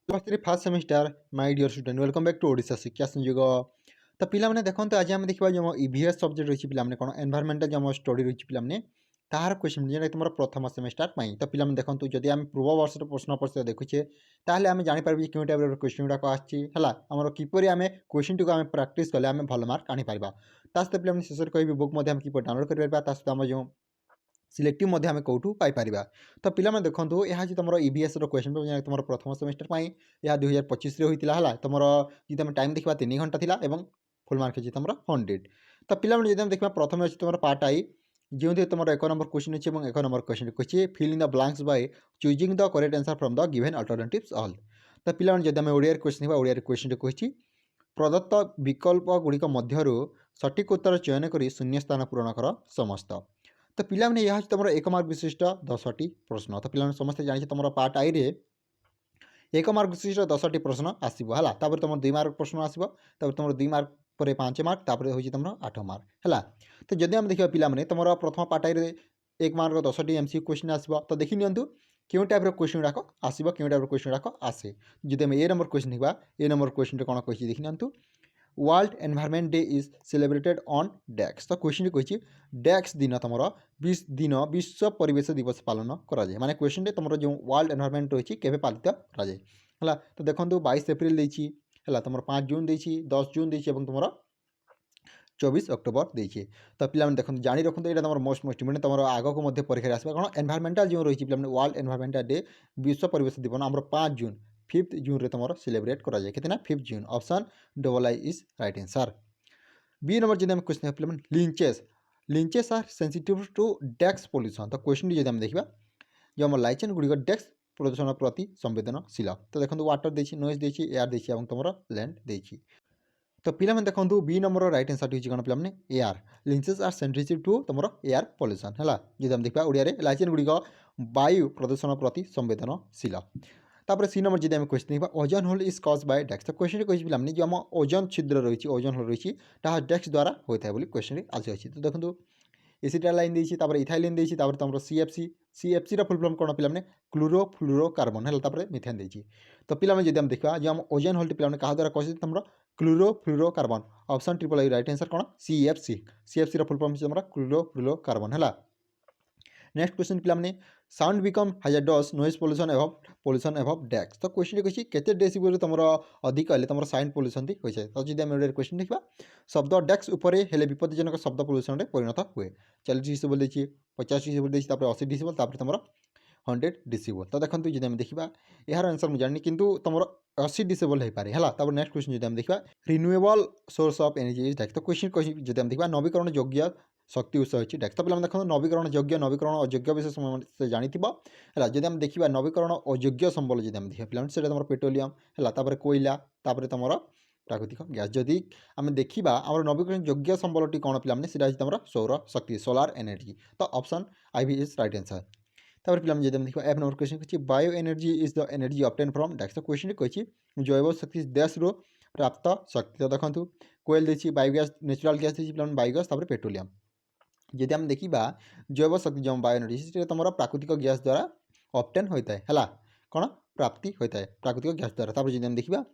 Plus first semester my dear student welcome back to Odisha Shiksha Sanyog. तो पिलाने देखते आज आम देखा जो ईवीएस सब्जेक्ट रही पिलाने कौन एनवायरमेंटल जो स्टडी रही पिलाने तार क्वेश्चन जेना तुम प्रथम सेमिस्टर तो पिलाने देखो जदि आम पूर्व वर्ष प्रश्न पत्र देखुचे ताहले आम जापर क्यों टाइप क्वेश्चन गुड़ाक आमर किपर आम क्वेश्चन टी आम प्राक्ट कले आम भल मार्क आनीपर सहित पिलाने शेष कह बुक किपर डाउनलोड कर आम जो सिलेक्टिव मध्य आम कौटू पाइपर तो पिला देखो यह तुम ईवीएस क्वेश्चन पेपर तुम प्रथम सेमिस्टर पर यह 2025 होता है तुम जी तुम टाइम देखा 3 घंटा था और फुल मार्क अच्छी तुम 100 तो पिला जब देखा प्रथम अच्छे तुम पार्ट आई जो तुम 1 नंबर क्वेश्चन अच्छे 1 नंबर क्वेश्चन कही fill in the blanks by choosing the correct answer from the given alternatives all. तो पिला जब आम ओडिया क्वेश्चन ओडिया क्वेश्चन कही प्रदत्त विकल्प गुड़िक मध्य सठिक उत्तर चयन कर शून्य स्थान पूरण कर समस्त। तो पिलाने यह तुम 1 मार्क विशिष्ट 10टी प्रश्न। तो पिला समस्त जानी तुम पार्ट आई रे 1 मार्क विशिष्ट 10टी प्रश्न आसो है तुम 2 मार्क प्रश्न आसो तुम 2 मार्क पर 5 मार्क तापर हूँ तुम 8 मार्क है। तो जदि आम देखा पिलाने तुम प्रथम पार्ट आई 1 मार्क 10टी एमसीक्यू क्वेश्चन आसो तो देखी नियंतु क्यों टाइप क्वेश्चन गुड़ाक आसो क्यों टाइप क्वेश्चन गुड़ाक आसे। जब आम ए नंबर क्वेश्चन हुआ ए नंबर क्वेश्चन कौन कही देखी नियंतु world environment day is celebrated on dash. तो क्वेश्चन कही डैक्स दिन तुम 20 दिन विश्व परिवेश दिवस पालन कराए माने क्वेश्चन तुम जो वर्ल्ड एनवायरमेंट रही है पालित कराए है। तो देखो 22 एप्रिल है तुम 5 जून 10 जून तुम 24 अक्टोबर देखिए। तो पिला देखो जाणी रखते यहाँ तुम मोस्ट इम्पोर्टेंट तुम आग को परीक्षा आसपा कौन एनवायरमेंटल जो रही है वर्ल्ड एनवायरमेंटल डे विश्व परिवेश दिवस आम 5 जून 5 जून तुम सेलिब्रेट कराए कितना 5 June option double I is right answer. B number जब क्वेश्चन है lichens lichens are sensitive to dash pollution. तो क्वेश्चन जब हम देखा जो आम लाइचेन गुड़िक डेक्स प्रदूषण प्रति संवेदनशील। तो देखो वाटर देखिए नॉइज देखिए एयर देखिए तुम लैंड देखिए। तो पिला देखो बी नंबर रईट आंसर होगी कौन पिला एयर लिंचेस आर सेंसिटिव टू तुम एयर पोल्यूशन है। जब हम देखा ओडिया लाइचेन गुड़िक वायु प्रदूषण प्रति संवेदनशील। तापर सी नंबर जब आम क्वेश्चन देखा ओजोन होल इज कज बाय डेक्स। तो क्वेश्चन कही पिलाने जो आम ओजोन छिद्र रही ओजोन होल रही डेक्स द्वारा होता है क्वेश्चन आसी। तो देखो एसीटाइल लाइन देती इथाइलिन देती तुम सीएफसी फुल फॉर्म कौन पिलाने क्लोरोफ्लोरोकार्बन है मिथेन देती। तो पिला जब हम देखा जो आम ओजोन होल पिलाने क्या द्वारा कही तुम chlorofluorocarbon option triple I right answer कौन सीएफसी फुल फॉर्म तुम क्लोरोफ्लोरोकार्बन है। नेक्स्ट क्वेश्चन पिलाने sound become hazardous noise pollution above dash. तो क्वेश्चन कही केते डेसिबल तुम अधिक हेल्ले तुम साउंड पोल्यूशन हो जाए। तो जब आम क्वेश्चन देखा शब्द डेक्स उपरे हेले विपत्तिजनक शब्द पोल्यूशन परिणत हुए 40 डिसिबल देखिए 50 डिसिबल देखिए 80 डिसिबल तुम 100 डिसिबल। तो देखो जब आम देखा यार आंसर मुझे जानी कि तुम 80 डिसेबल हो पारे है। नेक्स्ट क्वेश्चन जब हम देखा renewable source of energy is dash. तो क्वेश्चन कही जब हम देखा नवीकरण योग्य शक्ति उत्स अच्छी डेक्स। तो पे देखो नवीकरण योग्य नवीकरण अयोग्य विषय समस्त जानी है। जब हम देखा नवीकरण अयोग्य संबल जब हम देखा से तुम पेट्रोलियम है कोयला तुम प्राकृतिक गैस। जदि आम देखा आम नवीकरण योग्य संबल टी कौन पे तुम सौर शक्ति सोलार एनर्जी। तो ऑप्शन आई भी इज राइट आंसर। तापर पिला जब देखा एफ नंबर क्वेश्चन कही bio energy is the energy obtain from dash. तो क्वेश्चन कही जैव शक्ति देश प्राप्त शक्ति। तो देखो कोयल देखिए बायोगैस नेचुरल गैस देखिए पिला बायोगैस पेट्रोलियम। जदि आम देखा जैव शक्ति जो बायो एनर्जी से तुम प्राकृतिक गैस द्वारा ऑब्टेन होता है कौन प्राप्ति होता है प्राकृतिक गैस द्वारा। तापर जब हम देखा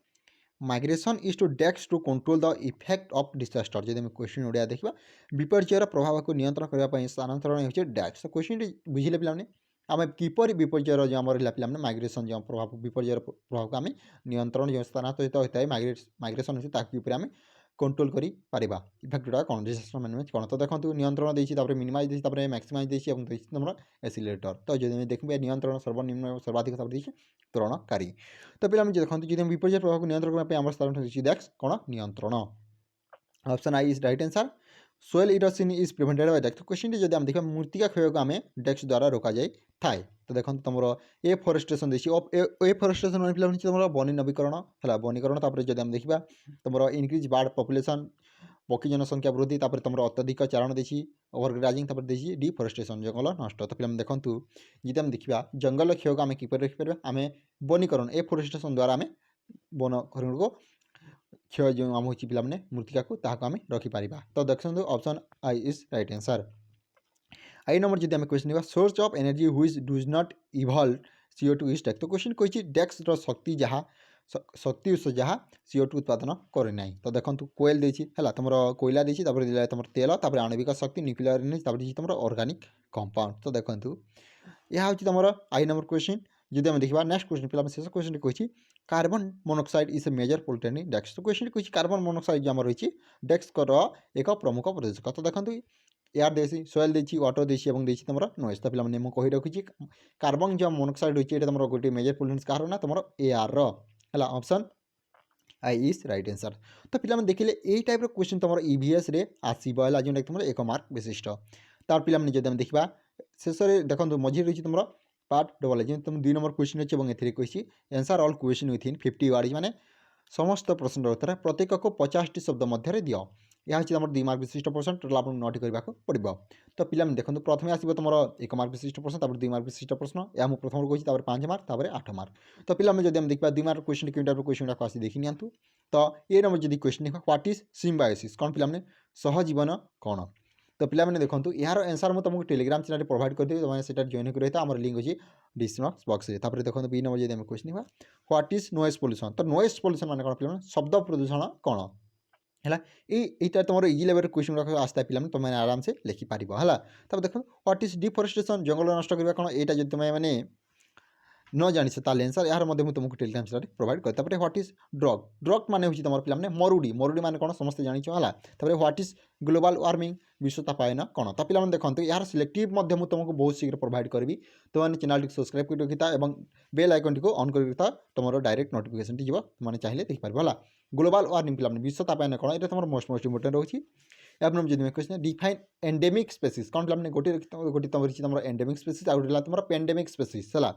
migration is to decks to control the effect of disaster. जब क्वेश्चन ओडिया देखा विपर्ययर प्रभाव को नियंत्रण करने स्थानांतरण होचे डेक्स। तो क्वेश्चन बुझे पे आम किपर विपर्ययर जो आम रहा पे माइग्रेशन जो प्रभाव विपर्ययर प्रभाव को आम नियंत्रण जो स्थानांतरित होता है माइग्रेशन होता आम कंट्रोल कर इफेक्ट गुड़ा कौन डिसास्टर मैनेजमेंट कौन। तो देखो नियंत्रण देती मिनिमाइज देती मैक्सिमाइज देती तुम एसिलेटर। तो जब देखिए नियंत्रण सर्वनिम्न सर्वाधिक देती त्वरणकारी। तो पे देखो जो विपर्य प्रभाव को नियंत्रण करने स्थान डेक्स कौन नियंत्रण option I is right answer. Soil erosion is prevented by dash. तो क्वेश्चन जब हम देखा मृत्तिका क्षय को आम डेक्स द्वारा रोक जाए थाए। तो देखो तुम एफरेस्टेशन देखिए एफरेस्टेशन मैंने तुम बनी नवीकरण है वनीकरण। जब हम देखा तुम इनक्रिज बार्ड पपुलेसन पक्षी जनसंख्या वृद्धि तुम अत्यधिक चारण देखी ओवरग्राजिंग देखिए डिफरेस्टेशन जंगल नष्ट। तो पे देखूँ जब हम देखा जंगल क्षय को आम कि रखिपर आम वनीकरण एफरेस्टेशन द्वारा आम वन को क्षय जो आम होती पे मृत्तिका को आम रखिपर। तो देखो option I is right answer. I number जब आम question source of energy which does not evolve CO2 is dash. तो क्वेश्चन कही डेक्स शक्ति जहाँ शक्ति उत्स जहाँ CO2 उत्पादन करे ना। तो देखो कोयल देछि है तुम कोयला देछि तुम तेल आणविक शक्ति न्यूक्लियर एनर्जी तुम ऑर्गेनिक कंपाउंड। तो देखो यह हूँ तुम आई नंबर क्वेश्चन। जदि आम देखा नेक्स्ट क्वेश्चन पे शेष क्वेश्चन कही carbon monoxide is a major pollutant in dash. तो क्वेश्चन कही कार्बन मोनोक्साइड जो रही डेक्स एक प्रमुख प्रदूषक। तो देखो एयर देसी सॉइल देछि वाटर देछि और देछि तुम नॉइज। तो पे मुझे कही रखी कार्बन जो मोनोक्साइड रही है तुम गोटे मेजर पोल्यूटेंट कार ना तुम एयर है option I is right answer. तो पे देखिले यही टाइप क्वेश्चन तुम EVS रे आसो है जो तुम 1 मार्क विशिष्ट। तार पे जब देखा शेष में देखो मझे रही तुम पार्ट डबल जो तुम 2 नंबर क्वेश्चन अच्छे और ए कही answer all question within 50 word माने समस्त प्रश्न उत्तर प्रत्येक को 50 शब्द मध्य दियो। यह हूँ तुम 2 मार्क विशिष्ट प्रश्न टोटाल आपको नोट करने पड़ो। तो पे देखो प्रथम आसो तुम 1 मार्क विशिष्ट प्रश्न 2 मार्क विशिष्ट प्रश्न यह मुझे प्रथम कही 5 मार्क 8 मार्क। तो पे जब देखा 2 मार्क क्वेश्चन कि क्वेश्चन गुड़ाक आसी देखी नि। तो ये नंबर जब क्वेश्चन देखा व्हाट इज सिम्बायोसिस कौन पे सहजीवन कौन। तो पे देखो यार आंसर मुझे तुमको टेलीग्राम चैनल प्रोवाइड कर देवी तुम जॉइन कर रही आम लिंक अच्छी डिस्क्रिप्शन बॉक्स में। तापर देखो बी नंबर जब क्वेश्चन देखा व्हाट इज नॉइज पोल्यूशन। तो नॉइज पोल्यूशन माने कौन पे शब्द प्रदूषण कौन है। यहाँ तुम इजी लेवल क्वेश्चन गुड़ाक आसता है पे तुम आराम से लिखिपार है। तब देखो व्हाट इज डिफरेस्टेशन जंगल नष्ट करवा कौन यहाँ जब तुम्हें मैंने न जानी आंसर यार तुमको टेलीग्राम चैनल प्रोवाइड कर। व्हाट इज ड्रग ड्रग माने हूँ तुम पे मरुड़ी मरुड़ी माने कौन समस्त जानी है। व्हाट इज ग्लोबल वार्मिंग विश्वतापायन कौन। तो पे देखो यार सिलेक्टिव मुझे तुमको बहुत शीघ्र प्रोवाइड करी तुमने चैनल टी सब्सक्राइब कर रखी था और बेल आइकन टी ऑन कर तुम डायरेक्ट नोटिफिकेशन टी तुमने चाहिए देखिपार है। ग्लोबल वार्मिंग पे विश्वतापायन कौन ये तुम मोस्ट इम्पोर्टेंट रोचे। एवं जब क्वेश्चन डिफाइन एंडेमिक स्पेसीज कौन पे गोटे गोटे तुम तुम एंडेमिक स्पेसीज आ गया तुम पेंडेमिक स्पेसीज है।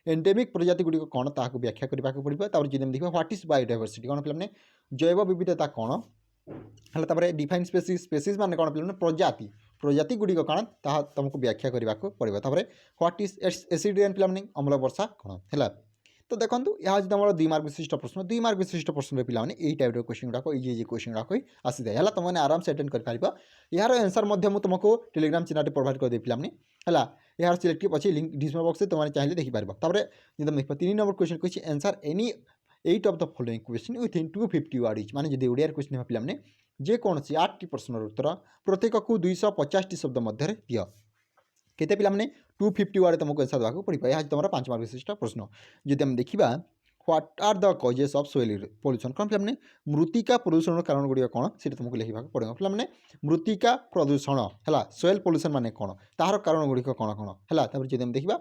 एंडेमिक प्रजाति गुड़िक कौन ताकू व्याख्या करने को पड़ो। जब देखा व्हाट इज बायोडायवर्सिटी कौन पे जैव विविधता कौन है। डिफाइन स्पेसीज स्पेसीज माने कौन पे प्रजाति प्रजाति गुड़िक कौन ता तुमको व्याख्या करने को पड़ो। व्हाट इज एसिड रेन पे अम्ल वर्षा कौन है। तो देखो यह तुम 2 मार्क विशिष्ट प्रश्न 2 मार्क विशिष्ट प्रश्न पे यही टाइप क्वेश्चन गुड़ाक इजी क्वेश्चन गुड़ाक आसी जाए है तुमने आराम से अटेंड कर यार आंसर मुझे तुमको टेलीग्राम चैनल प्रोवाइड कर पे है। यार सिलेक्टिव अच्छी लिंक डिस्क्रिप्शन बॉक्स से तुमने चाहिए देखिपार। जब देख 3 नंबर क्वेश्चन कही answer any 8 of the following question within 250 word etch माने जब ओडिया क्वेश्चन पे जेकोसी 8 प्रश्न उत्तर प्रत्येक को 250 शब्द मध्य दियो केते पे 250 वर्ड तुमको आंसर देवाक पड़ो। यह तुम 5 मार्क विशिष्ट प्रश्न। जब आम देखा what are the causes of soil pollution कौन पे मृत्तिका प्रदूषण कारण गुड़िक कौन से तुमको लिखा पड़ो। पे मृत्तिका प्रदूषण है सोइल पोल्यूशन माने कौन तार कारण गुड़िक कौन कौन है। जब आम देखा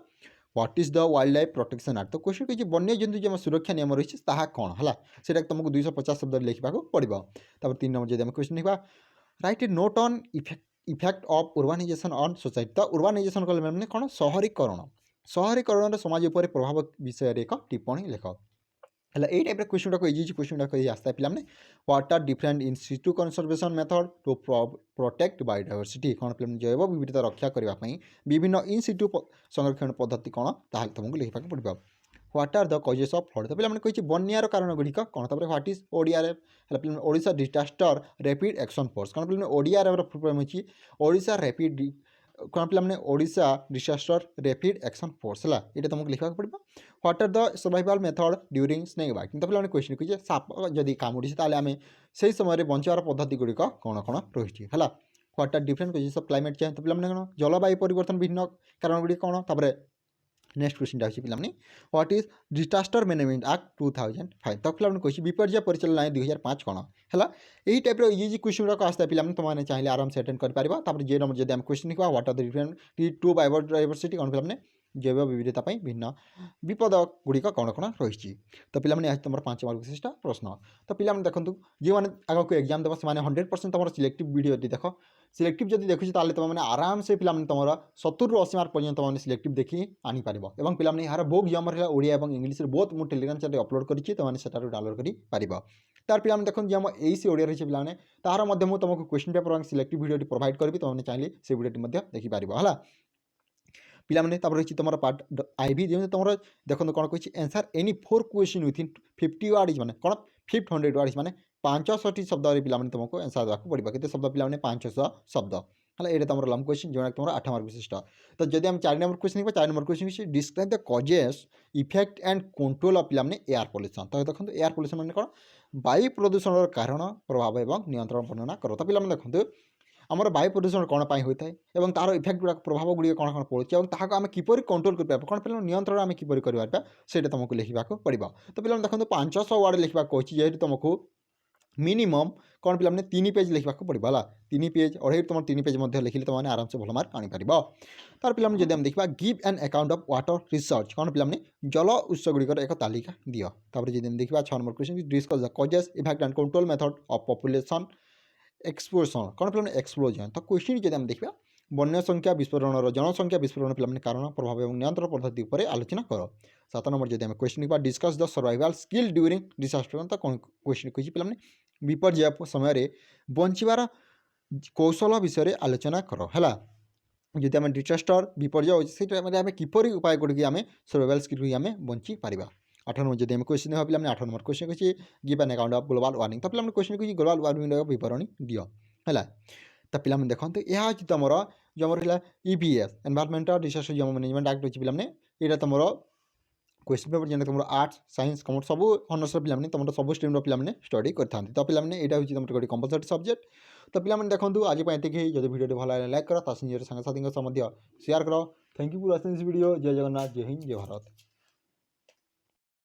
what is the wild life protection act. तो क्वेश्चन कही वन्य जंतु जो सुरक्षा नियम रही है कौन है से तुमको 250 शब्द लिखा पड़ो। 3 नंबर जब क्वेश्चन देखा write a note on effect of urbanization on society. तो उर्बानाइजेशन कले कौन शहरीकरण शहरीकरण समाज उपर प्रभाव विषय एक टिप्पणी लिख है। यही टाइप क्वेश्चन गुड़ाक इजी क्वेश्चन गुड़ाक आसता है पे what are different in situ conservation method to protect biodiversity कौन पे जैव विविधता रक्षा करने विभिन्न इन सिटू संरक्षण पद्धति कौन ताल तुमको लिखा पड़ो। What are the causes of flood. तो पे कही बन्यार कारण गुड़िक कौन। What is ODRF Odisha disaster rapid action force कौन पे ओडीआरएफ फुल ओडिशा रैपिड कौन पे Odisha disaster rapid action force है ये तुमको लिखा पड़ो। What are the survival method during snake biting. तो पे क्वेश्चन कही साप जदि कामुड़ी आम से समय बचार पद्धति गुड़िक कौन कौन रही है। What are different causes of climate change. तो पे कौन जलवायु परिवर्तन विभिन्न कारण गुड़िक कौन। नेक्स्ट क्वेश्चन अच्छी पे what is disaster management act 2005। तो पे कही विपर्य परिचालन आईन 2005 कौन है। यही टाइप इजी क्वेश्चन गुड़ाक आसता है पे तुमने चाहिए आराम से अटेंड कर। जे नंबर जब क्वेश्चन देखा what are the different to biodiversity कौन पे जैव विविधता भिन्न विपद गुड़िक कौन कौन रही। तो पे तुम 5 मार्क विशिष्ट प्रश्न। तो पे देखो जो मैंने आगे एग्जाम देव से 100% तुम सिलेक्टिव वीडियो देख सिलेक्टिव जब देखुची तुमने आराम से पे तुम 70 ରୁ 80 मार्क पर्यटन तुमने सिलेक्टिव देखी आनीपर और पे यार बुक जम रहा ओडिया और इंग्लिश बहुत मुझे टेलीग्राम चैनल अपलोड करी डाउनलोड कर तार पे देखो जो आम एसी ओडिया रही है पे तार मुझे तुमको question paper selective video provide करी तुमने चाहिए से वीडियो देखिपार है। पे रही तुम पार्ट आईवी जमी तुम देखो कौन कही answer any 4 question within 50 word माने कौन 500 वर्ड माने 560 शब्द पे तुमको आंसर देवाक पड़ो। केते शब्द पे 500 शब्द है ये तुम लंब क्वेश्चन जो तुम 8 मार्क विशिष्ट। तो जब हम 4 नंबर क्वेश्चन देखा 4 number question describe the causes effect and control of पे एयर पॉल्यूशन। तो देखो एयर पॉल्यूशन मैंने कौन वायु प्रदूषण कारण प्रभाव और नियंत्रण वर्णना करो। तो पे देखो आमर वायु प्रदूषण कौन पर होता है तार इफेक्ट गुड़ा प्रभाव गुड़ी कौन कौन पड़े और आम किपर कंट्रोल कर कौन पे नियंत्रण आम किपर कर तुमको लिखा पड़ो। तो पे देखो 500 वर्ड लिखा कहूँ जेहतु तुमको मिनिमम कौन पे 3 पेज लिखा पड़ो है 3 पेज 2.5 तुम 3 पेज लिखिले तुमने आराम से भल मार्क आनीपर। तार पे जब देखा give an account of water research कौन पे जल उत्स गुड़िकर एक तालिका दियो। तापर जब देखा 6 number question discuss the causes effect and control method of population explosion कौन पे एक्सप्लोजन। तो क्वेश्चन जब देखा वन्य संख्या विस्फोरण जनसंख्या विस्फोरण पे कारण प्रभाव और नियंत्रण पद्धति पर आलोचना कर। 7 नंबर जब क्वेश्चन देखा discuss the survival skill during disaster. तो क्वेश्चन कही पे विपर्य समय बचार कौशल विषय आलोचना कर है जदि आम डिसास्टर विपर्य से किपर उपाय गुड़ी आम सर्वाइवल स्किल आम बची पार। 8 नंबर जब क्वेश्चन देखा पे 8 नंबर क्वेश्चन कही give an account of global warming. तो पे क्वेश्चन कही ग्लोबल वार्मिंग विवरणी दियो है। तो पे देखो यह तुम जो रहा EVS एनवायरमेंटल डिसास्टर जो मैनेजमेंट एक्ट अच्छी पे यहाँ तुम क्वेश्चन पेपर जेने तुम आर्ट्स साइंस कमर्स सब ऑनर्स पे तुम सब स्ट्रीम पे स्टडी करते। तो पे यहाँ हूँ तुम गोटे कंपलसरी सब्जेक्ट। तो पे देखो आज ये जब वीडियो भल लाइक कर सांग साथी सेयार कर। Thank you for watching this video. जय जगन्नाथ जय हिंद जय भारत।